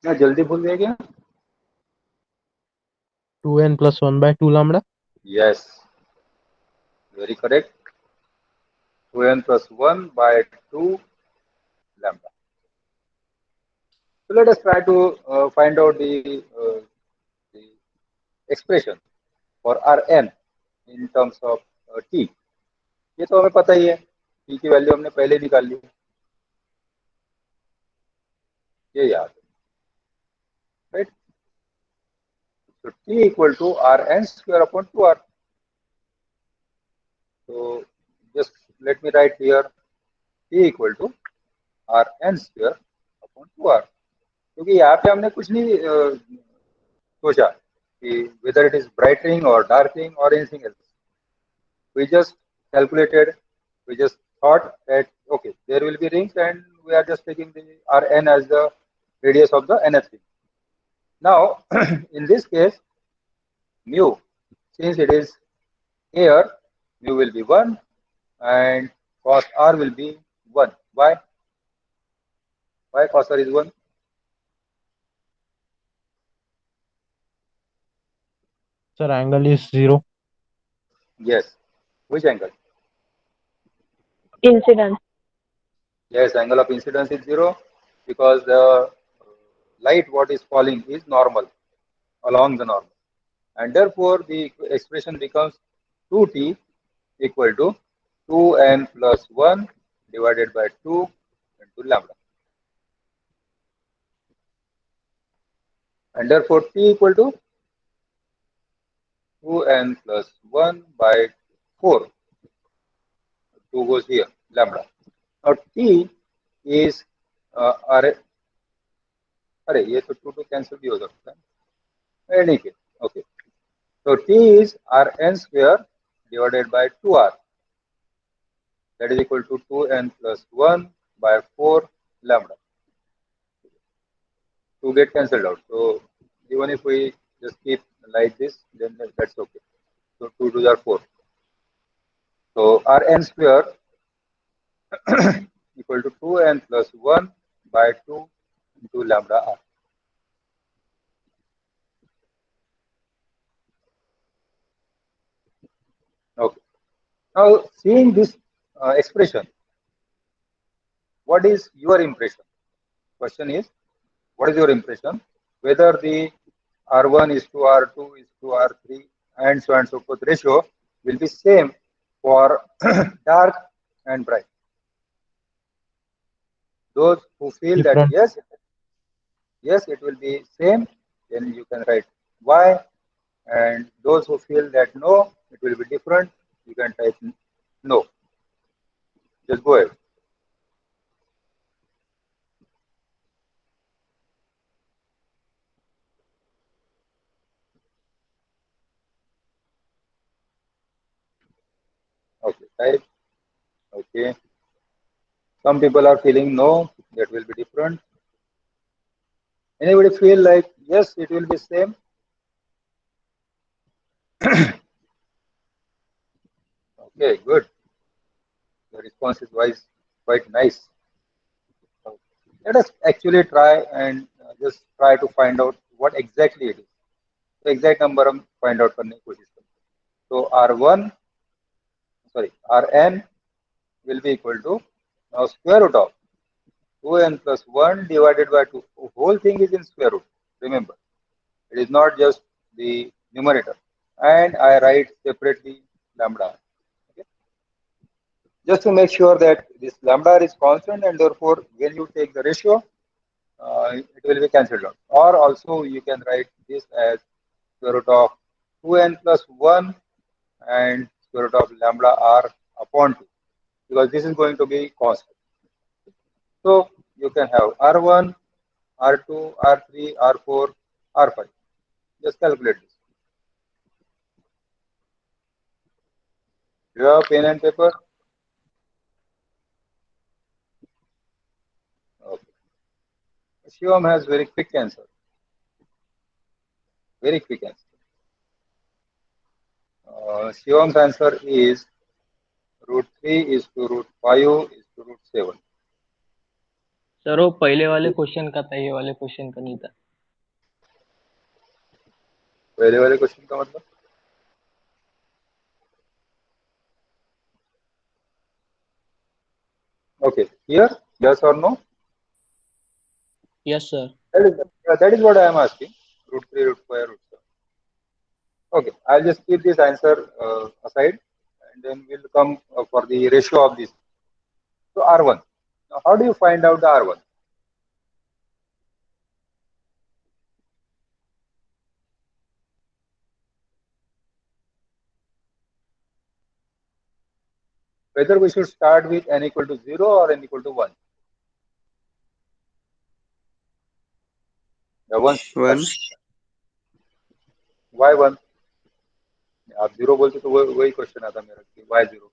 क्या जल्दी भूल गए क्या? 2n plus 1 by 2 lambda. Yes, very correct. 2n plus 1 by 2 lambda. So let us try to find out the expression for Rn in terms of t. ये तो हमें पता ही है, t की वैल्यू हमने पहले निकाल ली, ये याद है, right. So t equal to Rn square upon 2r. So just let me write here t equal to Rn square upon 2r. क्योंकि यहाँ पे हमने कुछ नहीं सोचा कि whether it is brightening or darkening or anything else. We just calculated, we just thought that okay, there will be rings and we are just taking the Rn as the radius of the nth ring. Now, in this case, mu, since it is air, mu will be 1 and cos r will be 1. Why? Why cos r is 1? Sir, angle is 0. Yes. Which angle? Incidence. Yes, angle of incidence is 0 because the light what is falling is normal along the normal. And therefore the expression becomes 2t equal to 2n plus 1 divided by 2 into lambda. And therefore t equal to 2n plus 1 by 4. 2 goes here, lambda. Now t is अरे अरे ये तो 2 cancel भी हो सकता है, नहीं के okay. So t is Rn square divided by 2r, that is equal to 2n plus 1 by 4 lambda. To get cancelled out. So even if we just keep like this, then that's okay. So 2 to the 4. So Rn square equal to 2n plus 1 by 2 into lambda r. Okay. Now seeing this expression, what is your impression? Question is, what is your impression? Whether the R1 is to R2 is to R3 and so on and so forth ratio will be same for dark and bright. Those who feel that Different. yes, it will be same, then you can write Y. And those who feel that no, it will be different, you can type no. Just go ahead. Okay, type. Okay. Some people are feeling no, that will be different. Anybody feel like yes, it will be same? Okay, good. The response is wise, quite nice. So let us actually try and just try to find out what exactly it is. तो exact number हम find out करने की कोशिश करते हैं. So R1, sorry, Rn will be equal to now square root of 2n plus 1 divided by 2. The whole thing is in square root. Remember, it is not just the numerator. And I write separately lambda. Okay. Just to make sure that this lambda is constant and therefore when you take the ratio, it will be cancelled out. Or also you can write this as square root of 2n plus 1 and square root of lambda r upon 2 because this is going to be constant. So you can have R1, R2, R3, R4, R5. Just calculate this. Do you have pen and paper? Okay. Shivam has very quick answer. Very quick answer. Shivam's answer is root 3 is to root 5 is to root 7. Sir वो पहले वाले question का था, ये वाले question का नहीं था। पहले वाले क्वेश्चन का मतलब? Okay, here, yes or no? Yes sir. That is what I am asking. Root 3, root 5, root 7. Okay, I'll just keep this answer aside and then we'll come for the ratio of this. So R1. Now, how do you find out the R1? Whether we should start with n equal to 0 or n equal to 1. The one. 1. Why 1? आप 0 बोलते तो वही question आता मेरा कि why 0?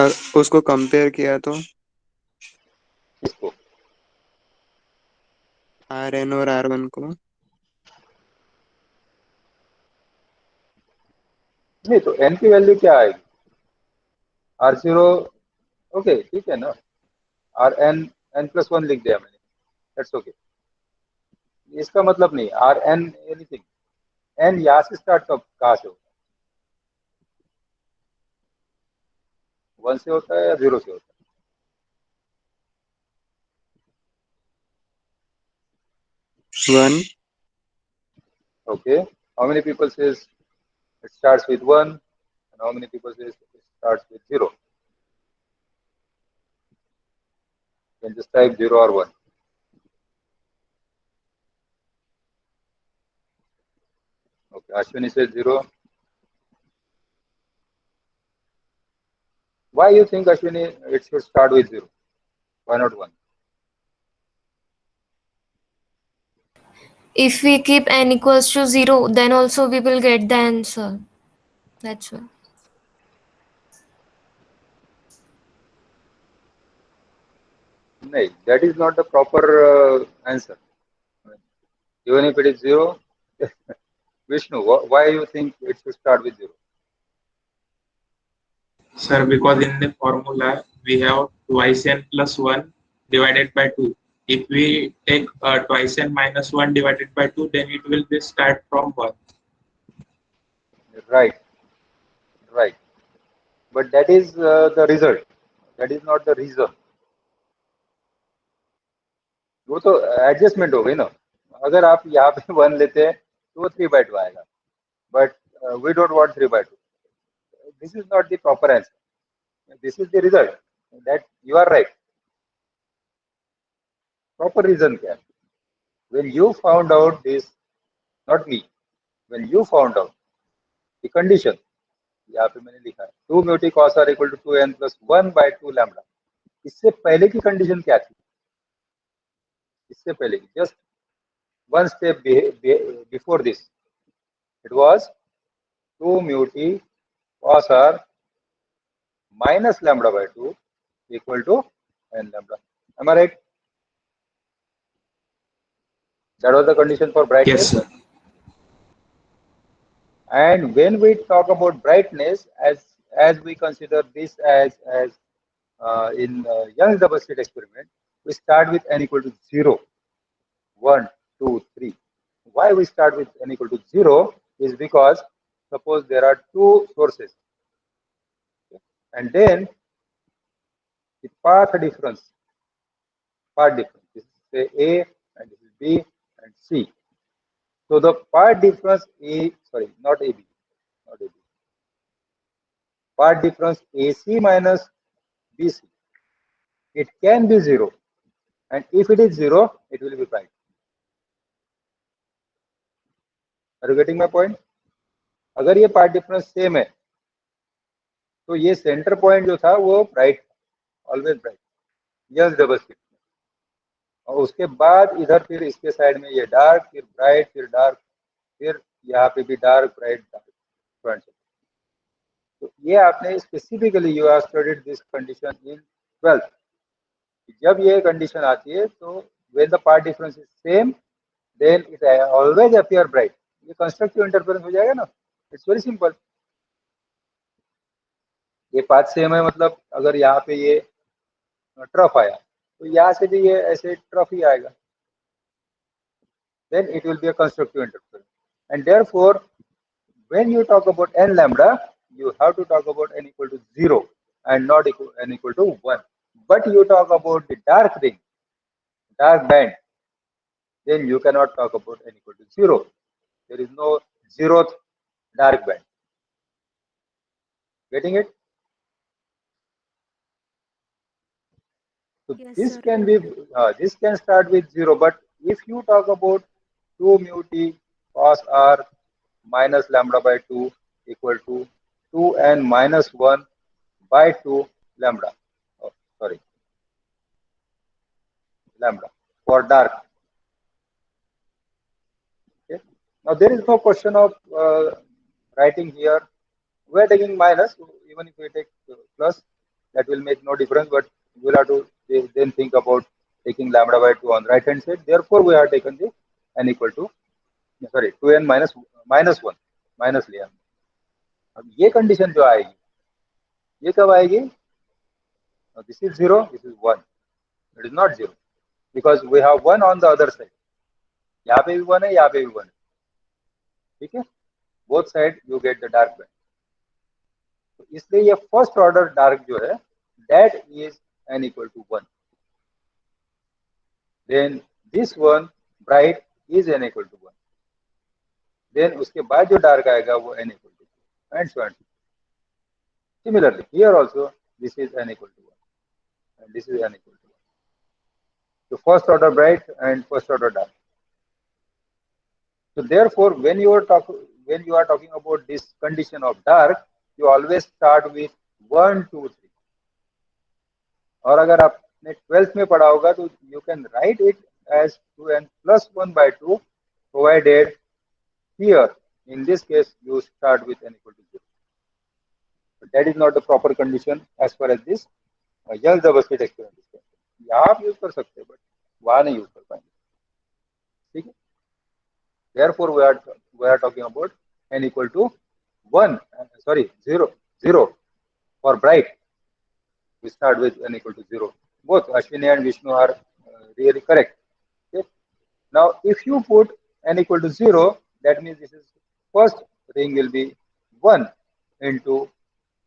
और उसको compare किया तो किसको? RN और R1 को। नहीं तो n की वैल्यू क्या आएगी? R0. ओके ठीक है ना, Rn n+1 लिख दिया मैंने, दैट्स ओके। इसका मतलब नहीं Rn एनीथिंग, n यहाँ से स्टार्ट कहाँ से होता है? 1 से होता है या 0 से होता है? 1. Okay, how many people says it starts with 1 and how many people says it starts with 0? You can just type 0 or 1. Okay, Ashwini says 0. Why you think, Ashwini, it should start with 0? Why not 1? If we keep n equals to 0, then also we will get the answer. That's why. No, that is not the proper answer. Even if it is 0, Vishnu, why you think it should start with 0? Sir, because in the formula we have twice n plus 1 divided by 2. If we take twice n minus 1 divided by 2, then it will be start from 1. Right, right. But that is the result. That is not the reason. वो तो adjustment हो गई ना। अगर आप यहाँ पे 1 लेते हैं तो वो 3/2 आएगा, but we don't want 3/2. This is not the proper answer. This is the result. That you are right. Proper reason क्या है? When you found out this, not me, when you found out the condition, यहाँ पे मैंने लिखा है 2 म्यूटी cos r equal to 2n plus 1 by 2 lambda. इससे पहले की कंडीशन क्या थी? इससे पहले की just one step before this, it was 2 म्यूटी cos r minus lambda by 2 equal to n lambda. Am I right? That was the condition for brightness. Yes, sir. And when we talk about brightness, as we consider this as in Young's double slit experiment, we start with n equal to 0, 1, 2, 3. Why we start with n equal to 0 is because suppose there are two sources, and then the path difference, this is say A and this is B and C. So the path difference not AB, path difference AC minus BC, it can be 0, and if it is 0, it will be bright. Are you getting my point? अगर ये path difference same है तो ये centre point जो था वो bright, always bright, yes double slit, और उसके बाद इधर फिर इसके साइड में ये डार्क, फिर ब्राइट, फिर डार्क, फिर यहाँ पे भी डार्क ब्राइट डार्क. तो ये आपने specifically you have studied this condition in 12th. जब ये कंडीशन आती है तो when the part difference is same then it always appear bright. ये कंस्ट्रक्टिव इंटरफेरेंस हो जाएगा ना. It's very simple. ये पाथ सेम है, मतलब अगर यहाँ पे ये ट्रफ आया तो यहाँ से भी ये ऐसे ट्रफ ही आएगा, then it will be a constructive interference. And therefore, when you talk about n lambda, you have to talk about n equal to 0 and not n equal to 1. But you talk about the dark ring, dark band, then you cannot talk about n equal to 0. There is no zeroth dark band. Getting it? So Yes, this sir. can be this can start with 0, but if you talk about 2 mu t cos r minus lambda by 2 equal to 2n minus 1 by 2 lambda. Oh, sorry, lambda for dark. Okay. Now there is no question of writing here. We are taking minus, so even if we take plus, that will make no difference. But we'll have to then think about taking lambda by 2 on the right hand side. Therefore, we have taken the n equal to 2n minus 1 minus लिया. अब ये condition जो आएगी ये कब आएगी? This is 0, this is 1. It is not 0 because we have 1 on the other side. यहाँ पे भी 1 है, यहाँ पे भी 1 है. ठीक है, both side you get the dark band. तो इसलिए ये फर्स्ट ऑर्डर डार्क जो है that is n equal to 1. Then this one bright is n equal to 1. Then उसके बाद जो डार्क आएगा वो n equal to 2 and so on. Similarly, here also this is n equal to 1 and this is n equal to 1. So first order bright and first order dark. So therefore, when you are talking about this condition of dark, you always start with 1, 2, 3. और अगर आपने 12th में पढ़ा होगा तो you can write it as 2n plus 1 by 2, provided here in this case you start with n equal to 0. But that is not the proper condition as far as this Young's double slit experiment is concerned. यहाँ आप use कर सकते हैं but वहाँ नहीं use कर पाएंगे. ठीक है, therefore we are talking about n equal to 1, sorry 0 for bright. We start with n equal to 0. Both Ashwini and Vishnu are really correct. Okay? Now if you put n equal to 0, that means this is first ring will be 1 into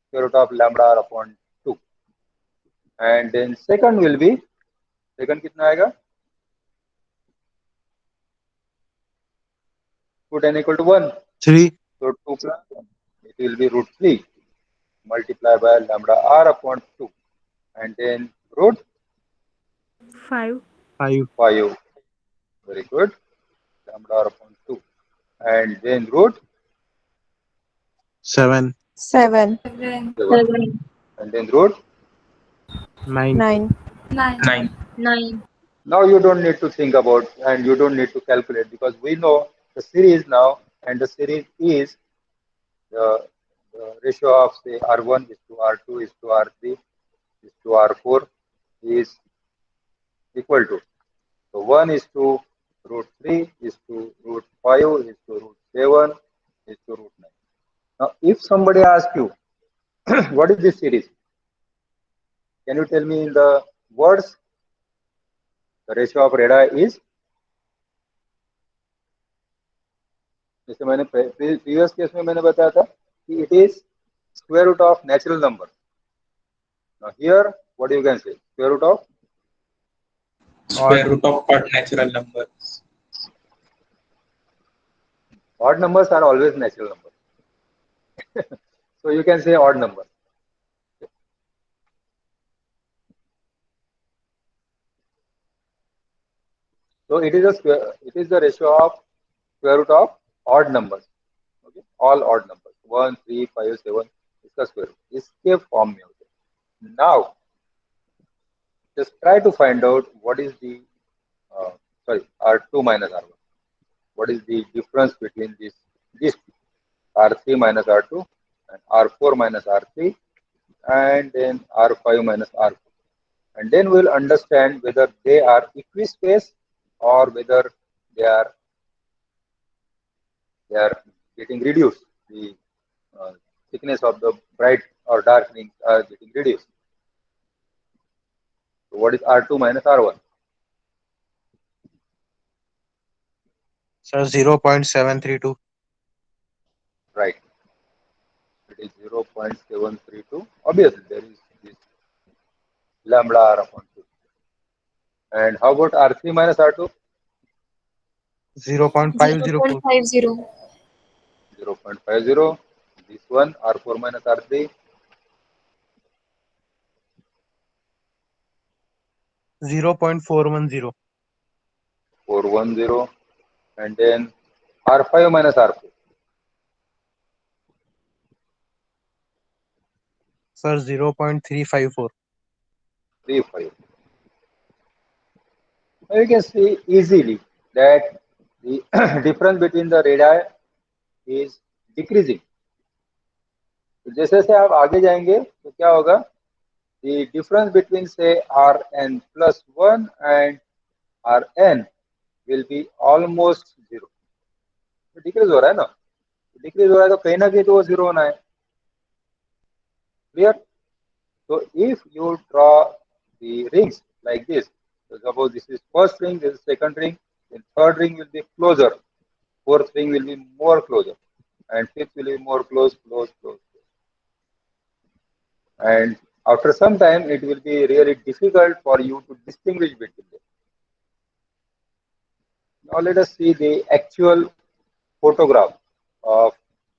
square root of lambda r upon 2, and then second will be, second कितना आएगा? Put n equal to 1, 3. so 2 plus 1, it will be root 3 multiplied by lambda r upon 2, and then root 5. 5. Very good. Lambda r upon 2, and then root 7. 7. 7, and then root 9. 9. 9. Now you don't need to think about and you don't need to calculate, because we know the series now, and the series is the ratio of say R1 is to R2 is to R3 is to R4 is equal to, so 1 is to root 3 is to root 5 is to root 7 is to root 9. Now if somebody asks you what is this series, can you tell me in the words? The ratio of radii is, जैसे मैंने previous case में मैंने बताया था कि it is square root of natural number. Now here what you can say? Square root of odd natural numbers. Odd numbers are always natural numbers. So you can say odd number. So it is the ratio of square root of odd numbers. Okay, all odd numbers 1, 3, 5, 7 इसका square root. इसके form में होते हैं. Now just try to find out what is the R2 minus R1. What is the difference between these two? R3 minus R2 and R4 minus R3 and then R5 minus R4. And then we'll understand whether they are equispaced or whether they are getting reduced. The thickness of the bright or dark rings are getting reduced. So what is R2 minus R1? Sir, 0.732. Right. It is 0.732. Obviously, there is this lambda R upon 2. And how about R3 minus R2? 0.504. 0.50. 0.50. This one, R4 minus R3. 0.410. 410. And then R5 minus R4. Sir, 0.354. 35. Now you can see easily that the difference between the radii is decreasing. तो जैसे जैसे आप आगे जाएंगे तो क्या होगा, the difference between say Rn plus 1 and Rn will be almost 0. तो डिक्रीज हो रहा है ना, डिक्रीज हो रहा है तो कहीं ना कहीं तो वो 0 होना है. Clear? So if you draw the rings like this, so suppose this is first ring, this is second ring, then third ring will be closer, fourth ring will be more closer, and fifth will be more close. And after some time, it will be really difficult for you to distinguish between them. Now let us see the actual photograph of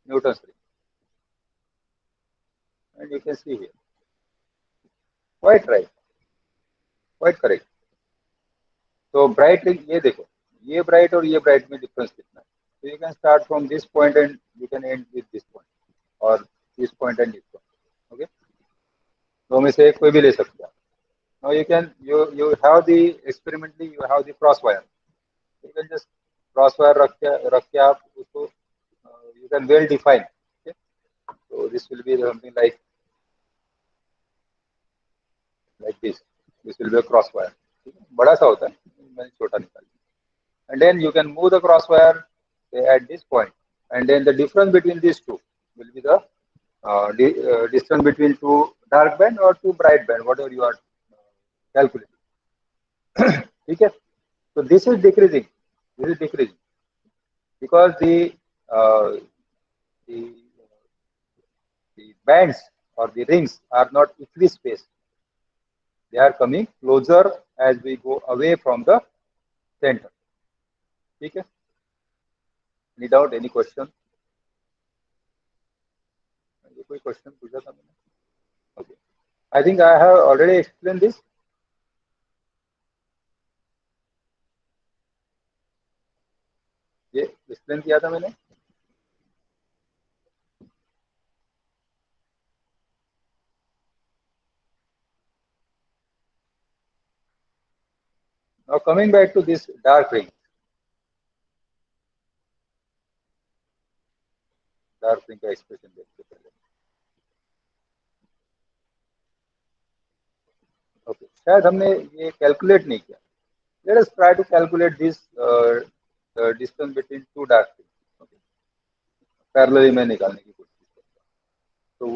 Newton's ring. And you can see here. Quite right. Quite correct. So bright ring, ये देखो, ये bright और ये bright में difference कितना है. So you can start from this point and you can end with this point, or this point and this point. Okay. तो में से कोई भी ले सकते हैं. Now you have the experimentally you have the crosswire. You can just crosswire रख के आप उसको you can well define. Okay. So this will be something like this. This will be a crosswire. बड़ा सा होता है, मैंने छोटा निकाल दिया. And then you can move the crosswire say, at this point, and then the difference between these two will be the distance between two dark band or two bright band, whatever you are calculating. Okay. So this is decreasing. Because the bands or the rings are not equally spaced. They are coming closer as we go away from the center. Okay. Any doubt? Any question? कोई question पूछा था मैंने? Okay. I think I have already explained this. ये explain किया था मैंने. Now coming back to this dark ring. Dark ring का expression देखते पहले. ओके, शायद हमने ये कैलकुलेट नहीं किया. Let us try to calculate this distance between two dark rings. Okay, parallelly में निकालने की कोशिश करता हूं. तो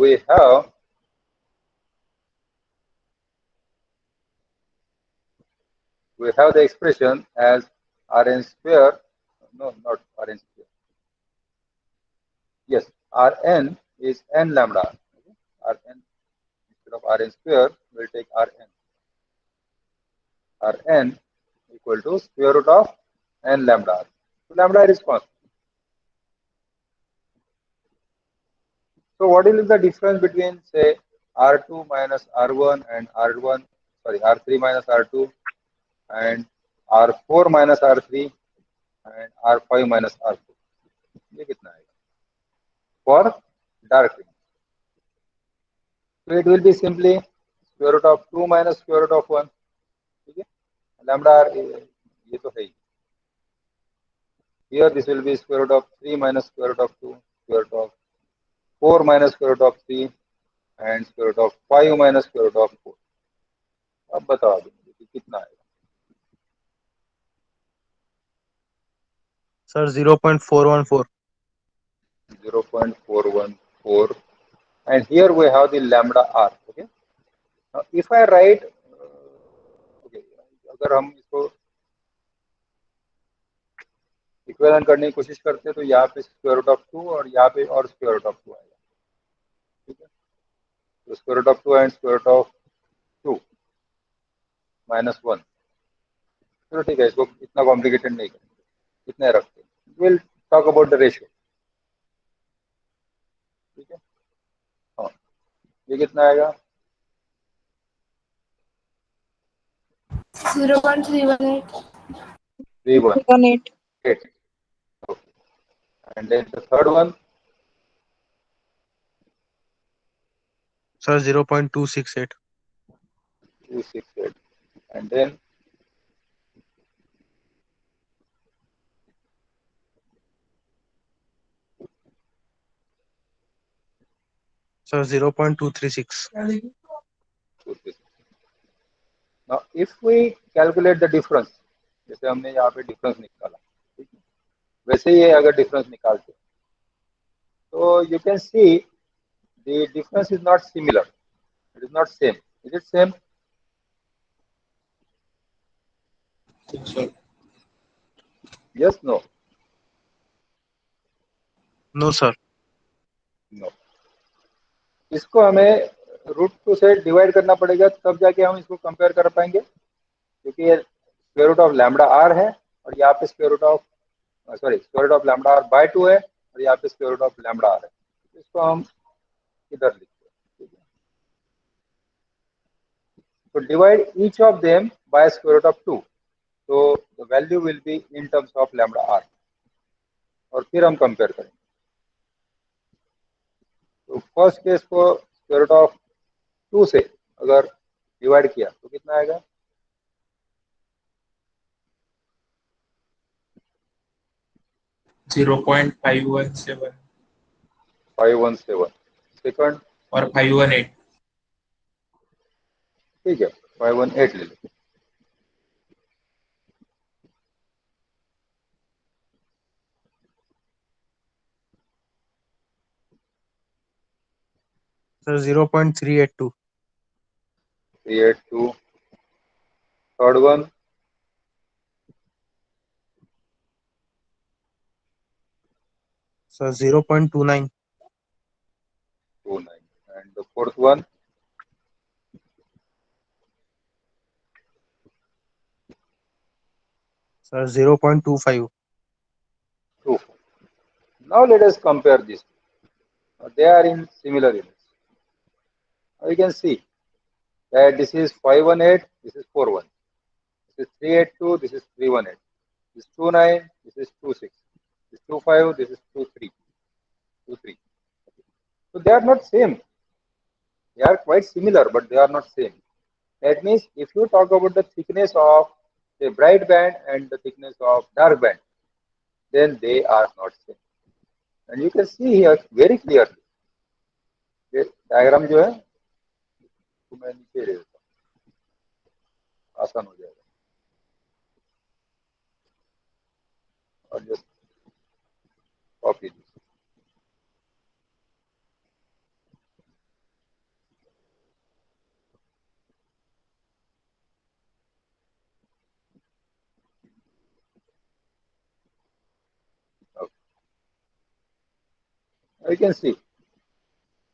we have the expression as Rn square. No, not Rn square. Yes, Rn is n lambda. Okay? Rn instead of Rn square, we'll take Rn. Rn equal to square root of n lambda. So lambda is constant. So what is the difference between say R2 minus R1 and R3 minus R2 and R4 minus R3 and R5 minus R4? ये कितना आएगा for dark ring? So it will be simply square root of 2 minus square root of 1. ठीक है, lambda r ये तो है ही. Here this will be square root of 3 minus square root of 2, square root of 4 minus square root of 3 and square root of 5 minus square root of 4. अब बताओ मुझे कितना आएगा. Sir, 0.414. 0.414. and here we have the lambda r. Okay, now if I write okay, अगर हम इसको equivalent करने की कोशिश करते हैं तो यहाँ पे स्क्वायर रूट ऑफ 2 और यहाँ पे और स्क्वायर रूट ऑफ 2 आएगा. ठीक है, तो square root of 2 and square root of 2 minus 1. चलो ठीक है, इसको इतना कॉम्प्लिकेटेड नहीं करेंगे, इतना रखते हैं. Will talk about the ratio. ठीक है, हाँ, ये कितना आएगा? 0.318. 318. Okay. And then the third one, Sir, 0.268. 268. And then Sir, 0.236. 236. Now, if we calculate the difference, जैसे हमने यहाँ पे डिफरेंस निकाला, ठीक है, वैसे ही अगर डिफरेंस निकालते तो you can see the difference is not similar. It is not same. Is it same? So, Yes, no, No, sir. no. इसको हमें √2 से डिवाइड करना पड़ेगा, तब जाके हम इसको कंपेयर कर पाएंगे, क्योंकि ये square root of lambda R है और यहाँ पे square root of square root of lambda R by 2 है और यहाँ पे square root of lambda R है. इसको हम इधर लिखते हैं. ठीक है, तो divide each of them by square root of 2, तो the value will be in terms of lambda R, और फिर हम कंपेयर करेंगे. तो फर्स्ट केस को स्क्वायर रूट ऑफ 2 से अगर डिवाइड किया तो कितना आएगा? 0.517 517. सेकंड, और 518. ठीक है, 518 ले लो. Sir, 0.382. 382. Third one, Sir, 0.29. 29. And the fourth one, Sir, 0.25. 2. Now let us compare this. They are in similar units. Now you can see that this is 518, this is 41. This is 382, this is 318. This is 29, this is 26. This is 25, this is 23. 23. So they are not same. They are quite similar, but they are not same. That means if you talk about the thickness of the bright band and the thickness of dark band, then they are not same. And you can see here very clearly. ये diagram जो है तो मैं नीचे ले देता हूँ, आसान हो जाएगा. और just copy this. You can see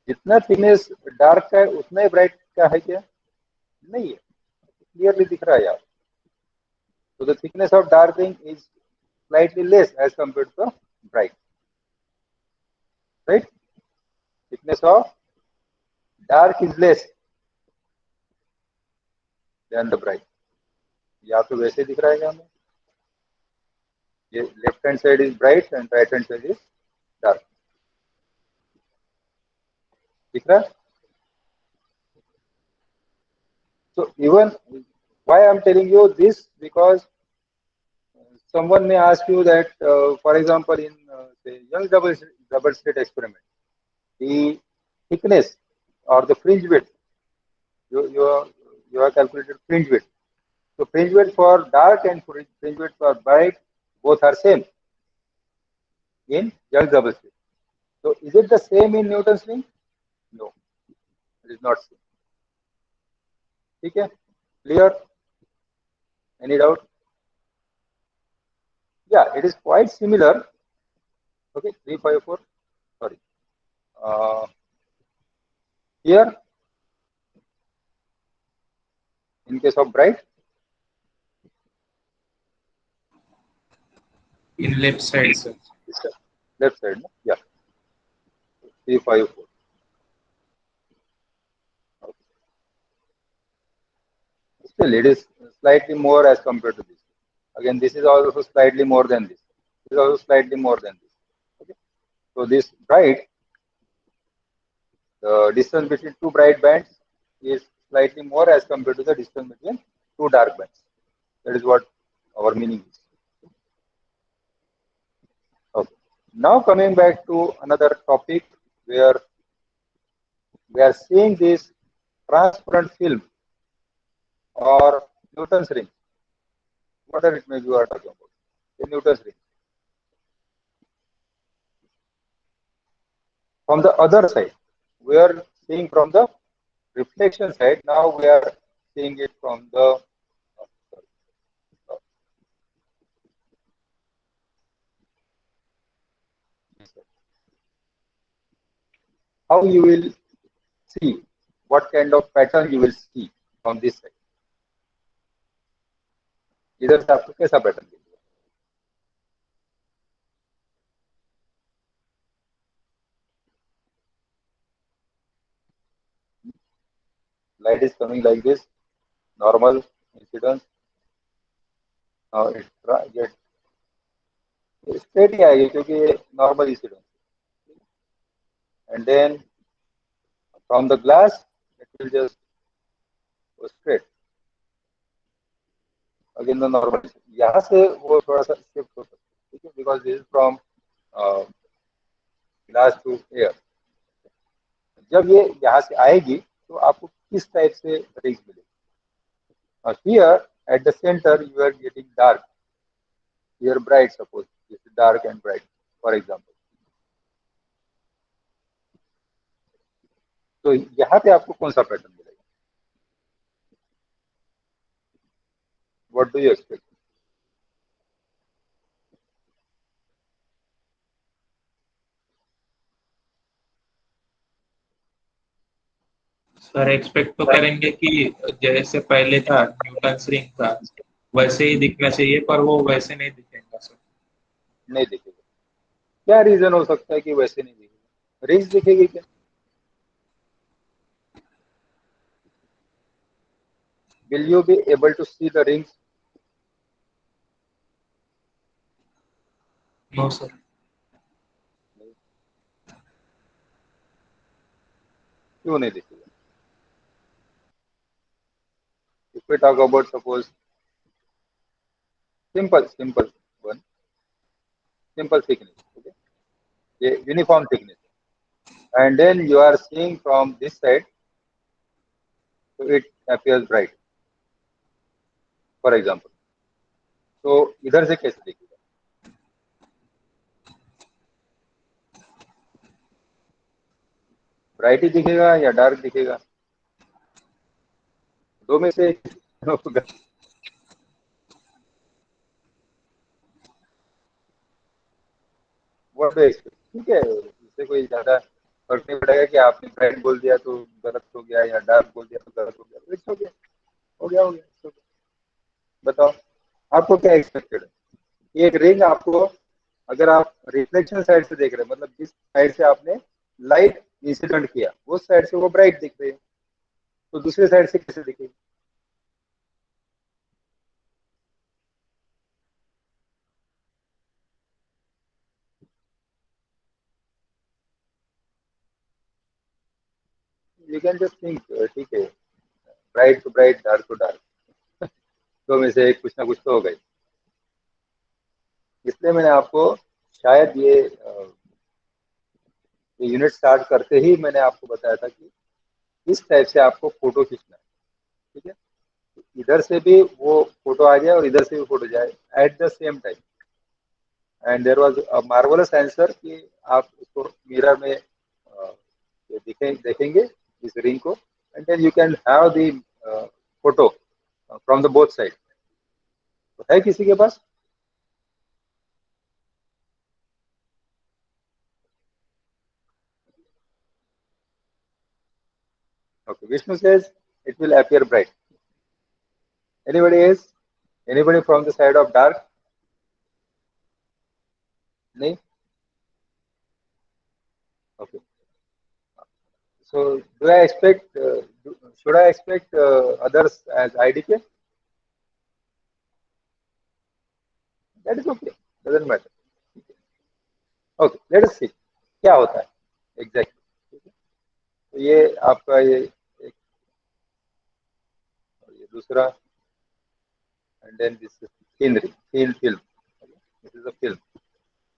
जितना थिकनेस डार्क का है उतना ही ब्राइट का है क्या? नहीं है, क्लियरली दिख रहा है यार. So the thickness of dark ring is slightly less as compared to the bright, right? Thickness of dark is less than the bright. या तो वैसे दिख रहा है हमें, ये left hand side is bright and right hand side is dark. दिख रहा है? So even why I'm telling you this, because someone may ask you that, for example, in say Young's double slit experiment, the thickness or the fringe width, you have calculated fringe width. So fringe width for dark and fringe width for bright both are same in Young's double slit. So is it the same in Newton's ring? No, it is not same. ठीक है, clear? Any doubt? Yeah, it is quite similar. Okay, 354. Sorry. Here, in case of bright, In left side, sir. left side, no? Yeah, 354. Okay. Still, it is slightly more as compared to this. Again, this is also slightly more than this. This is also slightly more than this. Okay. So this bright, the distance between two bright bands is slightly more as compared to the distance between two dark bands. That is what our meaning is. Okay. Now coming back to another topic where we are seeing this transparent film or Newton's ring, whatever it may be, we are talking about the Newton's ring. From the other side, we are seeing from the reflection side. Now we are seeing it from the how you will see, what kind of pattern you will see from this side. इधर से आपको कैसा pattern दिखेगा? Light is coming like this, normal incidence. Now it get straight ही आएगी क्योंकि ये normal incidence. And then from the glass, it will just go straight. Again the normal. यहाँ से वो थोड़ा सा shift हो सकता है, ठीक है? Because this is from glass to air. जब ये यहाँ से आएगी तो आपको किस टाइप से रेज मिलेगी? Here at the center you are getting dark, here bright. Suppose this is dark and bright, for example. तो यहाँ पे आपको कौन सा पैटर्न मिलेगा? What do you expect? Sir expect तो करेंगे कि जैसे पहले था न्यूटन रिंग का वैसे ही दिखना चाहिए, पर वो वैसे नहीं दिखेगा सर. नहीं दिखेगा. क्या रीजन हो सकता है कि वैसे नहीं दिखेगा? रिंग्स दिखेगी क्या? Will you be able to see the rings? No sir. क्यों नहीं दिखेगा? If we talk about suppose simple one, simple thickness, okay, a uniform thickness, and then you are seeing from this side, so it appears bright, for example. तो इधर से कैसे दिखेगा? Bright ही दिखेगा या डार्क दिखेगा? दो में से होगा. What do you expect? ठीक है, इससे कोई ज्यादा फर्क नहीं पड़ेगा कि आपने ब्राइट बोल दिया तो गलत हो गया या डार्क बोल दिया तो गलत हो गया. इट्स ओके, हो गया. It's okay. बताओ आपको क्या एक्सपेक्टेड है? एक रिंग आपको, अगर आप रिफ्लेक्शन साइड से देख रहे हैं, मतलब जिस साइड से आपने लाइट इंसिडेंट किया उस साइड से वो ब्राइट दिख रही है, तो दूसरे साइड से कैसे दिखेगी? यू कैन जस्ट थिंक, ठीक है, bright to bright, dark to dark, तो में से कुछ ना कुछ तो होगा ही. इसलिए मैंने आपको शायद ये यूनिट स्टार्ट करते ही मैंने आपको बताया था कि इस टाइप से आपको फोटो खींचना है. ठीक है, इधर से भी वो फोटो आ जाए और इधर से भी फोटो जाए at the same time. And there was a marvellous answer कि आप इसको मिरर में देखेंगे इस रिंग को, and then you can have the photo from the both side. तो है किसी के पास? Okay, Vishnu says it will appear bright. Anybody else? Anybody from the side of dark? No? Okay. So do I expect, should I expect others as IDK? That is okay. Doesn't matter. Okay, let us see. क्या होता है exactly. तो ये आपका ये एक, और ये दूसरा, and then this is scenery, film. This is a film.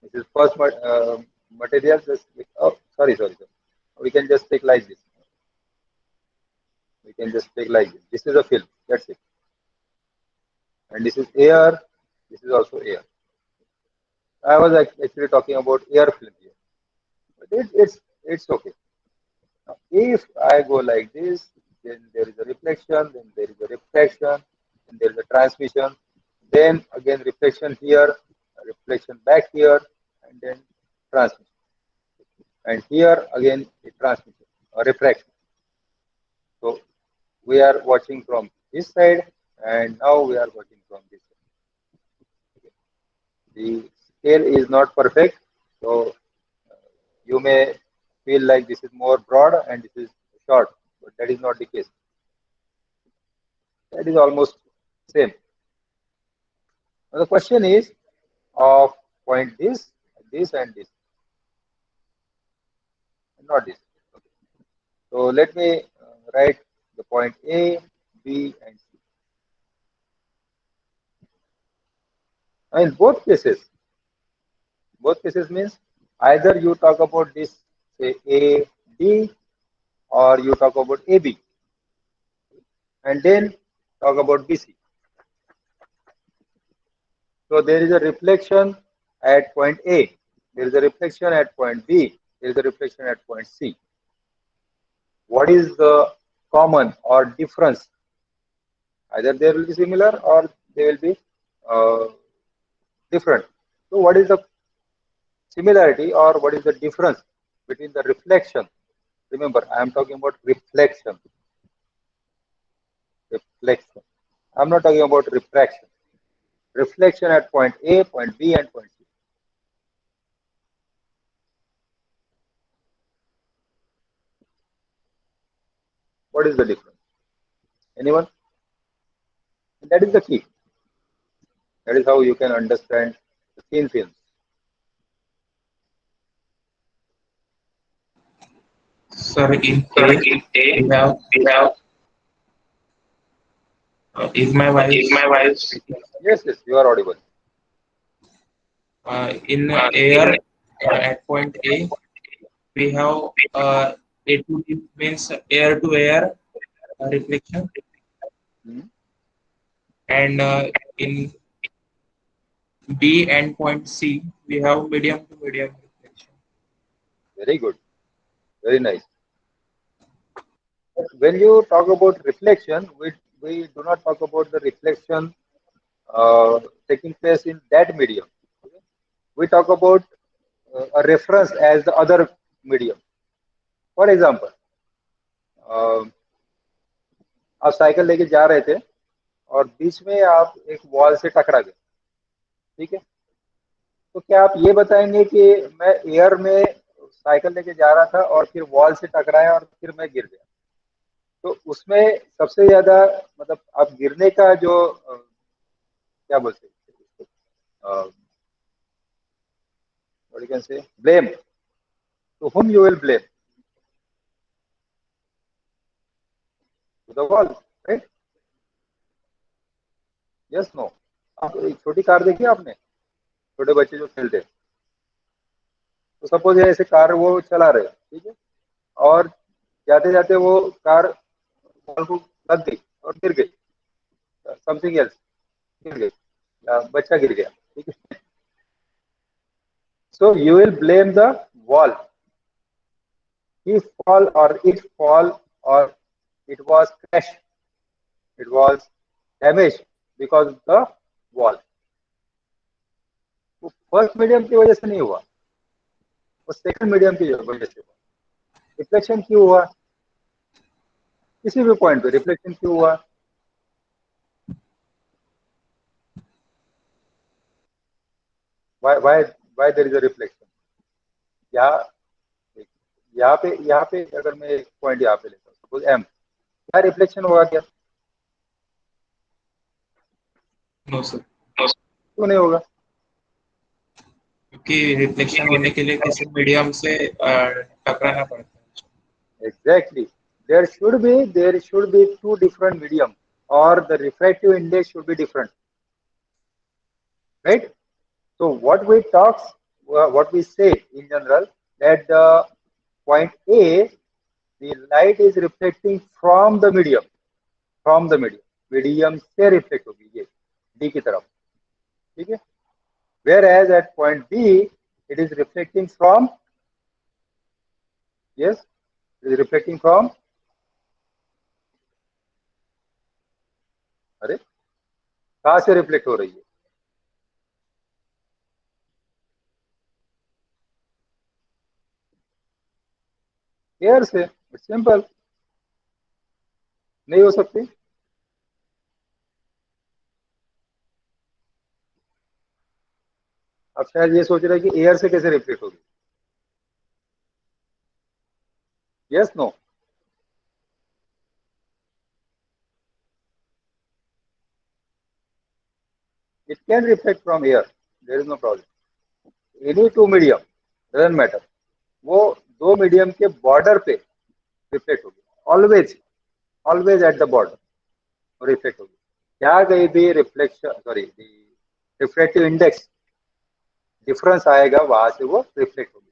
This is first material. Just oh, sorry. We can just take like this. We can just take like this. This is a film. That's it. And this is air. This is also air. I was actually talking about air film here, but it's okay. Now, if I go like this, then there is a reflection, then there is a refraction, then there is a transmission, then again reflection here, a reflection back here, and then transmission. And here again a transmission, a refraction. So we are watching from this side, and now we are watching from this side. The scale is not perfect, so you may feel like this is more broad and this is short, but that is not the case. That is almost same. Now the question is of point this, and this, and not this. Okay. So let me write the point A, B, and C. Now in both cases means either you talk about this, say A, D, or you talk about AB, and then talk about BC. So there is a reflection at point A, there is a reflection at point B, there is a reflection at point C. What is the common or difference? Either they will be similar or they will be different. So what is the similarity or what is the difference between the reflection? Remember, I am talking about reflection. I'm not talking about refraction. Reflection at point A, point B, and point C. What is the difference? Anyone? And that is the key. That is how you can understand the thin films. Sorry, in A, we have. Is my voice? Yes, you are audible. In air, at point A, we have A to B means air to air reflection, and in B and point C, we have medium to medium reflection. Very good. Very nice. When you talk about reflection, we do not talk about the reflection taking place in that medium. Okay? We talk about a reference as the other medium. For example, आप cycle लेके जा रहे थे और बीच में आप एक wall से टकरा गए, ठीक है? तो क्या आप ये बताएंगे कि मैं एयर में साइकिल लेके जा रहा था और फिर वॉल से टकराया और फिर मैं गिर गया? तो उसमें सबसे ज्यादा मतलब आप गिरने का जो क्या बोलते हैं, what you can say, blame, to whom you will blame? To the wall, right? Yes, no. आप एक छोटी कार देखी आपने, छोटे बच्चे जो खेलते हैं, तो सपोज ऐसे कार वो चला रहे, ठीक है, और जाते जाते वो कार वॉल को लग गई और गिर गई, समथिंग एल्स गिर गई, बच्चा गिर गया, ठीक है. So you will blame the wall. he fall or it fall or it was crashed, it was damaged because of the wall. वो फर्स्ट मीडियम की वजह से नहीं हुआ, वो सेकंड मीडियम की वजह से हुआ। रिफ्लेक्शन क्यों हुआ, किसी भी पॉइंट पे रिफ्लेक्शन क्यों हुआ? why there is a reflection? यहाँ पे अगर मैं एक पॉइंट यहाँ पे लेता हूँ सपोज m, क्या रिफ्लेक्शन होगा क्या? नो सर, क्यों नहीं होगा? क्योंकि रिफ्लेक्शन होने के लिए किसी मीडियम से टकराना पड़ता है। Exactly. There should be two different medium, or the refractive index should be different, right? So what we say in general, that the point A, the light is reflecting from the medium से reflect होगी ये D की तरफ, ठीक है? Whereas at point B, it is reflecting from, yes, it is reflecting from, अरे कहाँ से रिफ्लेक्ट हो रही है? एयर से। इट्स सिंपल, नहीं हो सकती? अब शायद ये सोच रहे हैं कि एयर से कैसे रिफ्लेक्ट होगी। Yes, no? It can reflect from air, there is no problem. Any two medium, doesn't matter. वो दो मीडियम के बॉर्डर पे रिफ्लेक्ट होगी, always at the border reflect होगी। क्या कहीं भी रिफ्लेक्टिव इंडेक्स डिफरेंस आएगा, वहां से वो रिफ्लेक्ट होगी।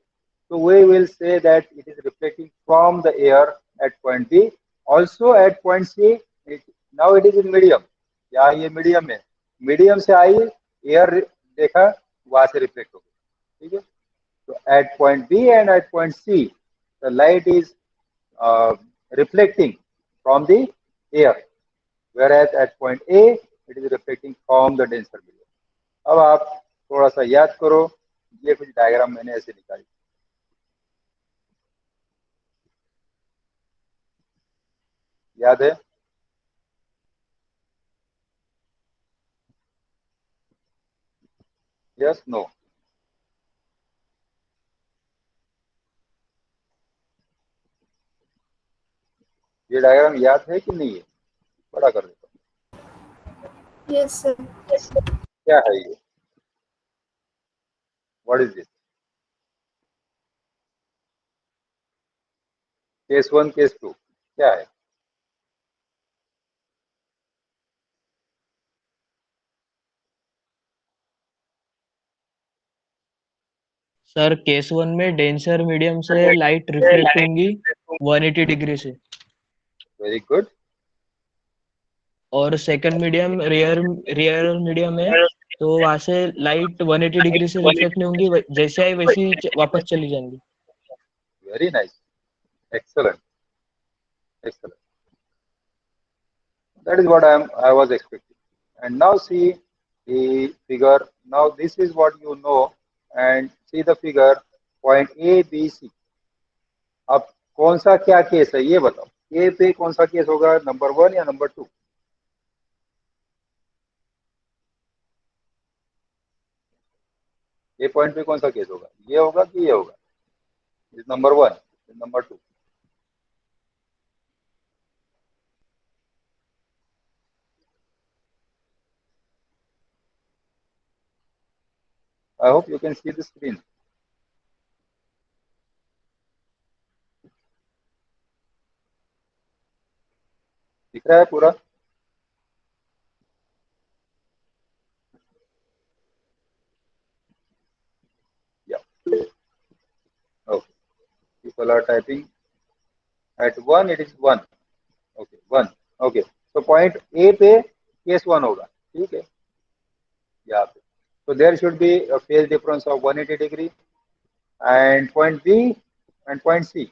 तो we will say that it is reflecting from the air at point B, also at point C. Now it is in medium, या ये मीडियम है, मीडियम से आई, एयर देखा, वहां से रिफ्लेक्ट होगी, ठीक है? तो at point B and at point C the light is reflecting from the air, whereas at point A it is reflecting from the denser medium. अब आप थोड़ा सा याद करो, ये कुछ डायग्राम मैंने ऐसे निकाली, याद है? Yes, no? ये डायग्राम याद है कि नहीं है? बड़ा कर देता हूँ। Yes, sir. क्या है ये? What is this? Case 1, case 2 क्या है? सर केस 1 में डेंसर मीडियम से लाइट रिफ्लेक्ट होंगी 180 डिग्री से, वेरी गुड। और सेकंड मीडियम रियर मीडियम है, तो वहां से लाइट 180 डिग्री से रिफ्लेक्ट नहीं होंगी, जैसे आई वैसी वापस चली जाएंगी। Very nice, excellent. That is what I was expecting. And now see the figure. Now this is what you know, and see the figure, point A, B, C. अब कौन सा क्या केस है ये बताओ, ए पे कौन सा केस होगा, नंबर 1 या नंबर 2? ये पॉइंट पे कौन सा केस होगा, ये होगा कि ये होगा? Is number 1, is number 2? I hope you can see the screen. दिख रहा है पूरा? Yeah. Okay. People are typing. At 1 it is 1. Okay, 1. Okay. So point A पे case 1 होगा, ठीक है? यहाँ पे. So there should be a phase difference of 180 degree, and point B and point C.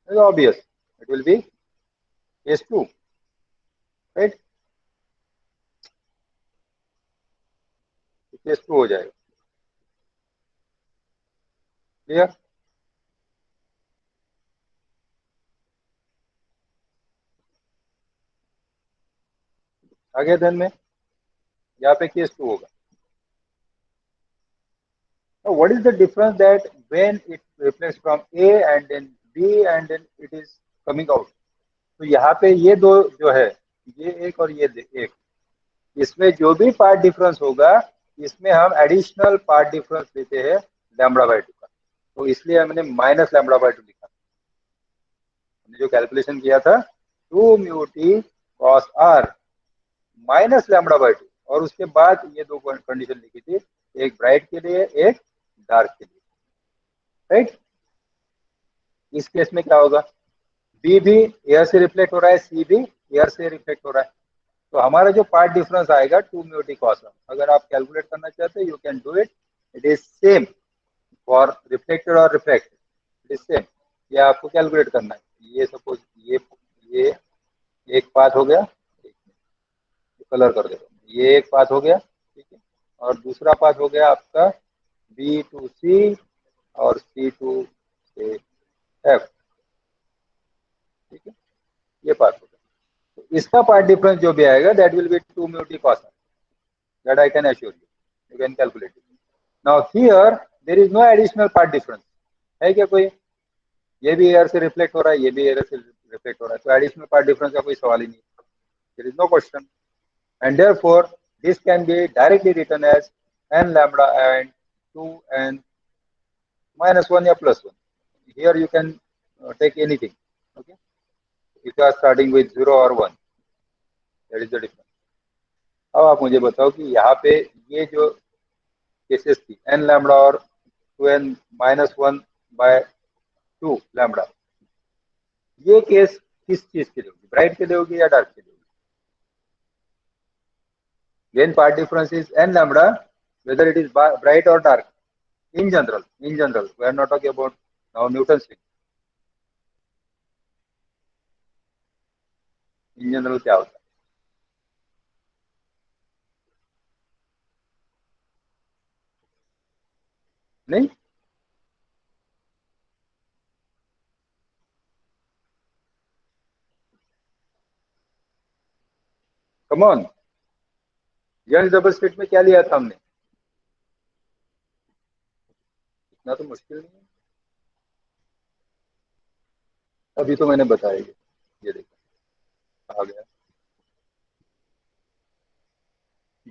It's obvious. It will be case 2, right? Case 2 हो जाएगा. Clear? आगे then में यहाँ पे केस 2 होगा. Now, what is the difference that when it reflects from A and then B and then it is coming out? तो यहाँ पे ये दो जो है, ये एक और ये एक, इसमें जो भी पार्ट डिफरेंस होगा इसमें हम एडिशनल पार्ट डिफरेंस लेते हैं λ/2 का. तो इसलिए हमने -λ/2 लिखा. हमने जो कैलकुलेशन किया था 2 mu t cos r -λ/2, और उसके बाद ये दो कंडीशन लिखी थी, एक ब्राइट के लिए एक डार्क के लिए, राइट. इस केस में क्या होगा, बी भी एयर से रिफ्लेक्ट हो रहा है, सी भी एयर से रिफ्लेक्ट हो रहा है. तो हमारा जो पार्ट डिफरेंस आएगा 2 mu t cos r. अगर आप कैलकुलेट करना चाहते हैं you can do it. It is same for reflected और रिफ्रैक्टेड. It is same. ये आपको कैलकुलेट करना है. ये सपोज ये एक पाथ हो गया, कलर कर देगा, ये एक पाथ हो गया, ठीक है, और दूसरा पाथ हो गया आपका B to C और C to F, ठीक है, ये पाथ हो गया. तो इसका पार्ट डिफरेंस जो भी आएगा that will be 2 mu t cos r. That I can assure you. You can calculate it. Now here there is no additional part difference. है क्या कोई? ये भी एयर से रिफ्लेक्ट हो रहा है, ये भी एयर से रिफ्लेक्ट हो रहा है, तो एडिशनल पार्ट डिफरेंस का कोई सवाल ही नहीं. There is no question. And therefore this can be directly written as n lambda and 2n minus 1 or plus 1. Here you can take anything, okay, if you are starting with 0 or 1. That is the difference. अब आप मुझे बताओ कि यहाँ पे ये जो cases थी n lambda और 2n minus 1 by 2 lambda, ये केस किस चीज के लिए होगी, ब्राइट के लिए होगी या डार्क के लिए? When part difference is n lambda, whether it is bright or dark, in general, we are not talking about now Newton's law. In general क्या होता है? नहीं? Come on. Young double slit में क्या लिया था हमने? इतना तो मुश्किल नहीं है. अभी तो मैंने बताया. ये देखो आ गया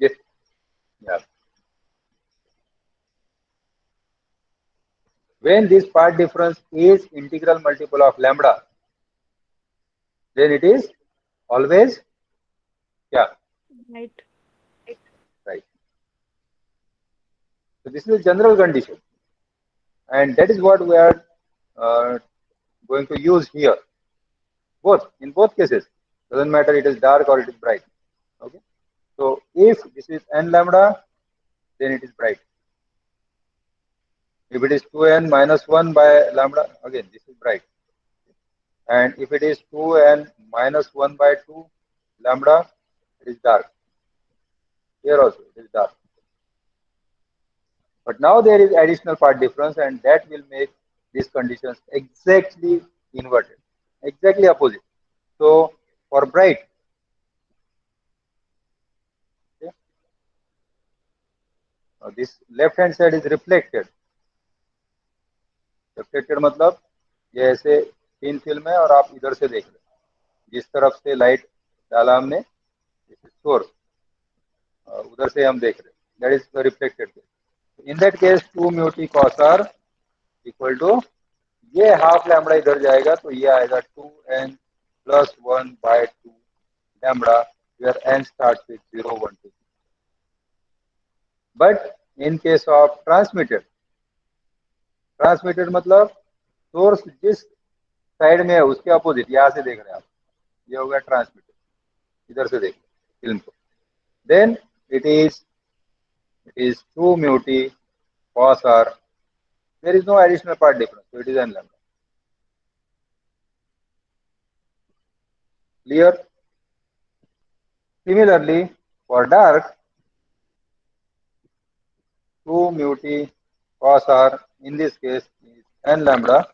ये यार. When this part difference is integral multiple of lambda, then it is always क्या? Right. Right. So this is a general condition, and that is what we are going to use here. In both cases, doesn't matter it is dark or it is bright. Okay. So if this is n lambda, then it is bright. If it is 2n minus 1 by lambda, again this is bright. And if it is 2n minus 1 by 2 lambda, it is dark. Here also it is dark. But now there is additional part difference, and that will make these conditions exactly inverted, exactly opposite. So for bright, okay, this left hand side is reflected. Reflected मतलब ये ऐसे तीन film है और आप इधर से देख रहे हैं, जिस तरफ से लाइट डाला हमने सोर्स, उधर से हम देख रहे हैं, that is the reflected. In that case 2 mu t cos r equal to, ये हाफ लैम्बडा इधर जाएगा तो ये आएगा 2n plus 1 by 2 lambda, where n starts with 0, 1, 2. But in case of transmitted मतलब सोर्स जिस साइड में है उसके अपोजिट, यहाँ से देख रहे हैं आप, ये होगा ट्रांसमिटेड, इधर से देख फिल्म को, then it is 2 mu t cos r. There is no additional part difference, so it is n lambda. Clear? Similarly, for dark, 2 mu t cos r in this case is n lambda,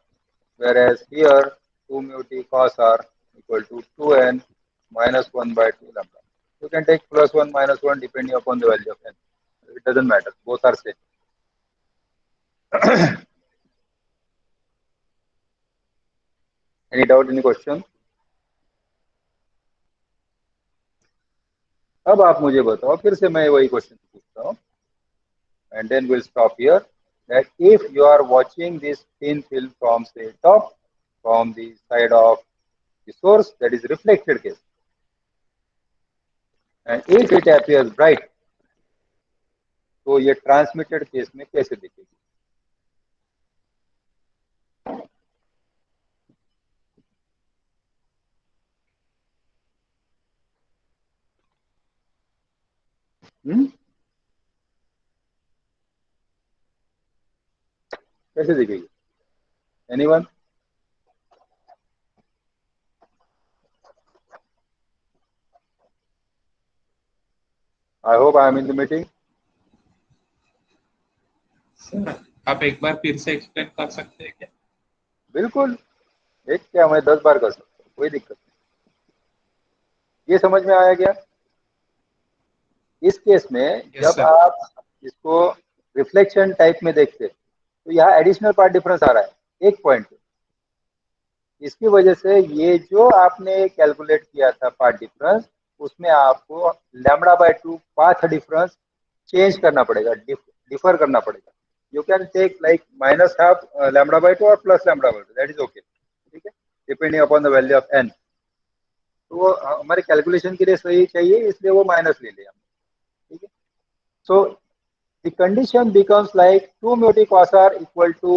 whereas here 2 mu t cos r equal to 2n minus 1 by 2 lambda. You can take plus 1 minus 1 depending upon the value of n. It doesn't matter, both are same. Any doubt, any question? अब आप मुझे बताओ, फिर से मैं वही question पूछता हूँ, and then we'll stop here. That if you are watching this thin film from say top, from the side of the source, that is reflected case, and if it appears bright, तो ये transmitted case में कैसे दिखेगी? कैसे दिखेगी? Anyone? I hope I am in the meeting. Sir आप एक बार फिर से एक्सप्लेन कर सकते हैं क्या? बिल्कुल, एक क्या मैं 10 बार कर सकता हूँ, कोई दिक्कत नहीं. ये समझ में आया क्या? इस केस में Yes, जब sir. आप इसको रिफ्लेक्शन टाइप में देखते हैं तो यहाँ एडिशनल पार्ट डिफरेंस आ रहा है एक पॉइंट पे. इसकी वजह से ये जो आपने कैलकुलेट किया था पार्ट डिफरेंस, उसमें आपको lambda by 2 path difference change करना पड़ेगा, डिफर करना पड़ेगा. You can take like minus half lambda by 2 और plus lambda by 2, that is okay. ठीक है, depending upon the value of N. तो वो हमारे कैलकुलेशन के लिए सही चाहिए, इसलिए वो माइनस ले लिया. ठीक है, सो the condition becomes like 2 mu t cos r equal to,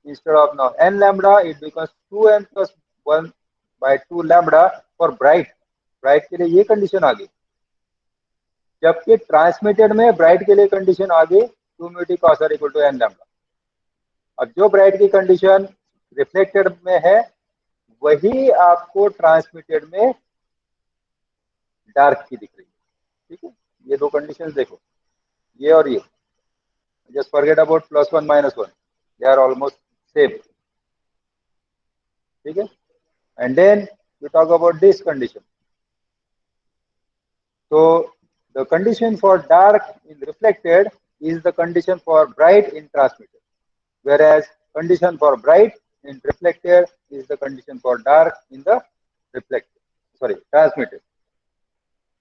instead of now n lambda, it becomes 2n plus 1 by 2 lambda for bright. Bright के लिए ये कंडीशन आ गई, जबकि ट्रांसमिटेड में ब्राइट के लिए कंडीशन आ गई 2 mu t cos r equal to n lambda. अब जो ब्राइट की कंडीशन रिफ्लेक्टेड में है वही आपको ट्रांसमिटेड में डार्क की दिख रही है. ठीक है, ये दो कंडीशंस देखो, ये और ये. Just forget about plus 1 minus 1. They are almost same. Okay? And then we talk about this condition. So the condition for dark in reflected is the condition for bright in transmitted, whereas condition for bright in reflected is the condition for dark in the reflected. Sorry, transmitted.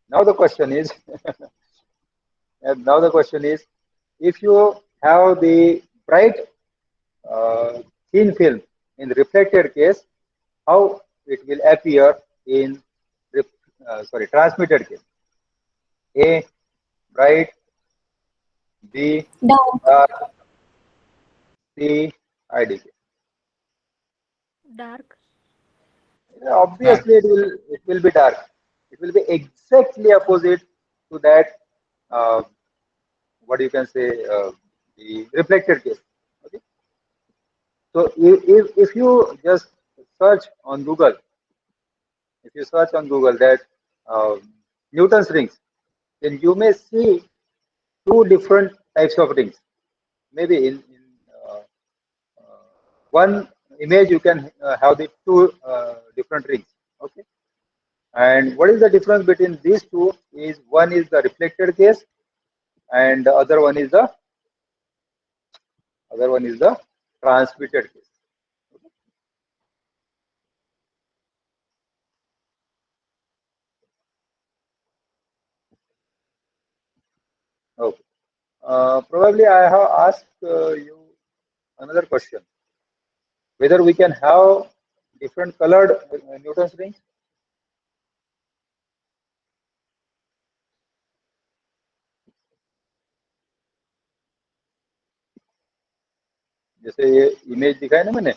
Now the question is, if you have the bright thin film in the reflected case, how it will appear in transmitted case? A, bright. B, Dark. dark. C, IDK. Dark. Obviously, it will be dark. It will be exactly opposite to that. What you can say, the reflected case. Okay. So if you just search on Google, that Newton's rings, then you may see two different types of rings. Maybe in one image you can have the two different rings. Okay. And what is the difference between these two is one is the reflected case and the other one is the transmitted case. Okay. Probably I have asked you another question, whether we can have different colored Newton's rings. जैसे ये image दिखाई ना मैंने,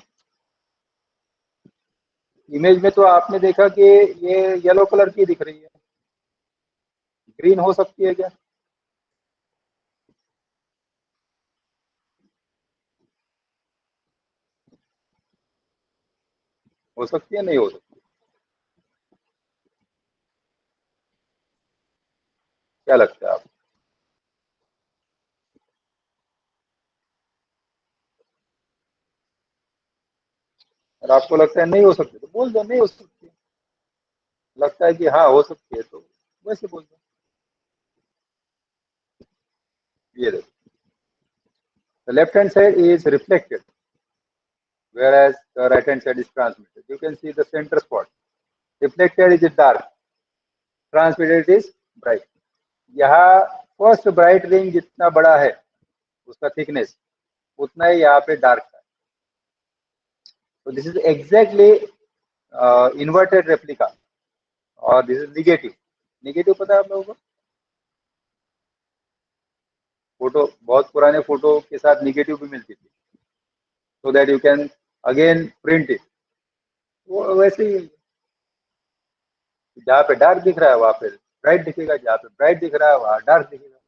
image में तो आपने देखा कि ये येलो कलर की दिख रही है, ग्रीन हो सकती है क्या? हो सकती है, नहीं हो सकती? क्या लगता है आपको? और आपको लगता है नहीं हो सकती तो बोल दो नहीं हो सकती, लगता है कि हाँ हो सकती है तो वैसे बोल दो। ये देखो, the left hand side is reflected whereas the right hand side is transmitted. You can see the center spot. Reflected is dark, transmitted is bright. यहाँ फर्स्ट ब्राइट रिंग जितना बड़ा है उसका थिकनेस उतना ही यहाँ पे डार्क है। तो this is exactly inverted replica और दिस इज निगेटिव। निगेटिव पता है आप लोगों को? फोटो, बहुत पुराने फोटो के साथ निगेटिव भी मिलती थी, so that you can again print it. वो वैसे ही जहाँ पे डार्क दिख रहा है वहाँ पे ब्राइट दिखेगा, जहाँ पे ब्राइट दिख रहा है वहाँ डार्क दिखेगा।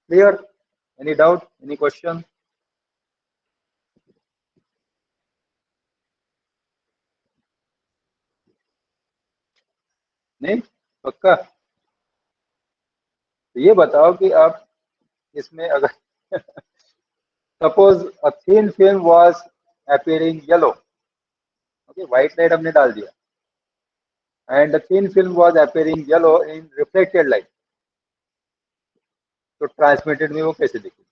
Clear? Any doubt, any question? नहीं? पक्का? तो ये बताओ कि आप इसमें अगर suppose a thin film was appearing yellow, okay, white light हमने डाल दिया and the thin film was appearing yellow in reflected light, तो ट्रांसमिटेड में वो कैसे दिखेगी?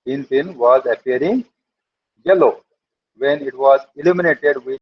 Thin film was appearing yellow when it was illuminated with